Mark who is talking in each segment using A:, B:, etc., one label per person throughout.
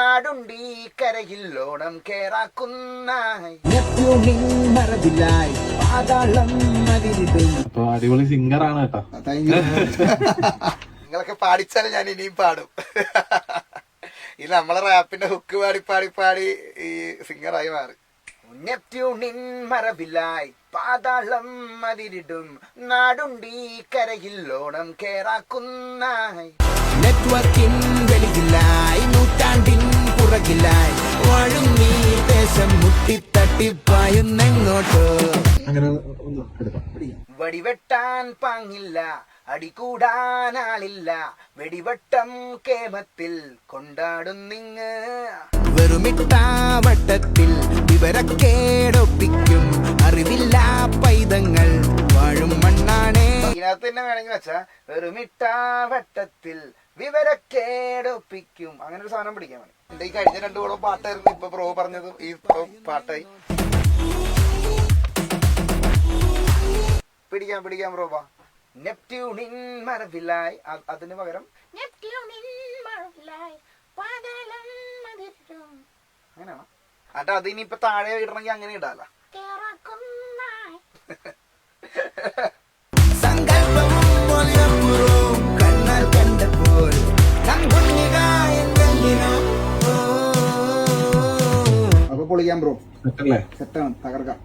A: നാടുണ്ടി കരയിൽ ഓണം കേറാക്കുന്ന
B: അപ്പൊ അടിപൊളി സിംഗറാണ് കേട്ടോ.
A: നിങ്ങളൊക്കെ പാടിച്ചാലും ഞാൻ ഇനിയും പാടും. ഇത് നമ്മളെ റാപ്പിന്റെ ഹുക്ക് പാടി പാടി പാടി ഈ സിംഗറായി മാറി. നെപ്റ്റ്യൂണിൻ മറവിലായി പാതാളം മതിരിടും നാടുണ്ടി കരയിൽ ഓണം കേറാക്കുന്നായി. നെറ്റ്വർക്കിൻ വെളിയിലായി നൂറ്റാണ്ടിൻ പുറകിലായി വാഴും നീ ദേശം മുട്ടിത്തട്ടിപ്പായുന്നെങ്ങോട്ടോ. വടിവെട്ടാൻ പാങ്ങില്ല, അടികൂടാൻ ആളില്ല, വെടിവട്ടം കേമത്തിൽ കൊണ്ടാടുന്നിങ്. വെറുമിട്ടാവട്ടത്തിൽ വിവരക്കേടൊപ്പിക്കും അറിവില്ല പൈതങ്ങൾ വാഴും മണ്ണാണേ. ഇതിനകത്ത് തന്നെ വേണമെങ്കിൽ വെച്ചാ വെറുമിട്ടാവട്ടത്തിൽ വിവരക്കേടൊപ്പിക്കും, അങ്ങനെ ഒരു സാധനം പിടിക്കാൻ വേണ്ടി. എന്റെ ഈ കഴിഞ്ഞ രണ്ടു കൂടെ പാട്ടായിരുന്നു ഇപ്പൊ പ്രോ പറഞ്ഞതും ഈ പാട്ടായി. പിടിക്കാം പിടിക്കാം പ്രോബാ. നെപ്റ്റ്യൂണിൻ മറവിലായി, അതിന് പകരം അങ്ങനെയാണോ? അല്ല അതിനിപ്പൊ താഴെ ഇടണമെങ്കിൽ അങ്ങനെ ഇടാല. അപ്പൊ പൊളിക്കാം ബ്രോ, സെറ്റാണ്, തകർക്കാം.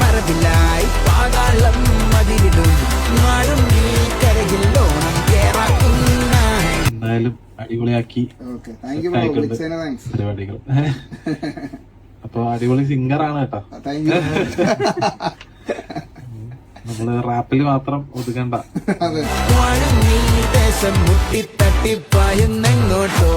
A: മറവിലായി പാതാളം മതിരിടും നാടും നീ കരയിൽ ഓണം കേറാക്കുന്ന.
B: എന്തായാലും അടിപൊളിയാക്കി പരിപാടികൾ. അപ്പൊ അടിപൊളി സിംഗറാണ് കേട്ടോ. നമ്മള് റാപ്പിൽ മാത്രം ഒതുക്കണ്ട.
A: വാഴും നീ ദേശം മുട്ടിത്തട്ടിപ്പായുന്നെങ്ങോട്ടോ.